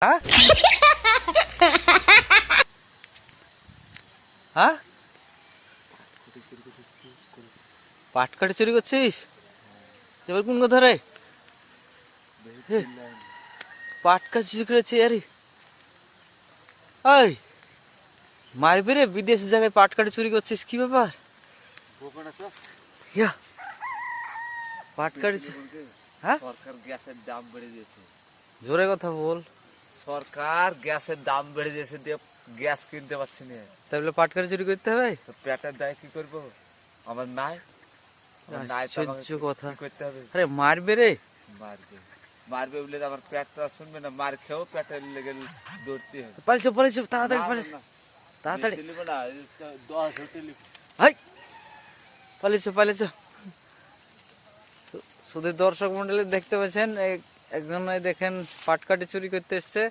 হ্যাঁ হ্যাঁ পাট কাটি চুরি করছিস? এবার কোন কথা রে? পাট কাটি চুরি করেছে আরে ওই মারবে রে, বিদেশি জায়গায় পাট কাটি চুরি করছিস, কি ব্যাপার? ইয়া, পাট কাটি হ্যাঁ সরকার গ্যাসের দাম বেড়ে দিয়েছে। জোরে কথা বল। সরকার গ্যাসের দাম বেড়ে দিয়েছে দিয়ে গ্যাস কিনতে পারছি না। তাহলে পাট কাটি চুরি করতে হবে? তো পেটের দায় কি করবো? আমার নাই, আমার নাই তো আমাকে আশ্চর্য কথা। কি করতে হবে? আরে মারবে রে। মারবে, মারবে বলে তো আমার পেটটা শুনবে না, মার খেয়েও পেটের লেগে দৌড়তে হবে। পালিয়েছো পালিয়েছো, তাড়াতাড়ি না, পালিয়েছো না, তাড়াতাড়ি। বেশি নিবো না, 10 হোটেল হাই পালিয়েছো পালিয়েছো। শুধু দর্শক মন্ডলী দেখতে পাচ্ছেন একজন দেখেন পাটকাঠি চুরি করতে এসছে।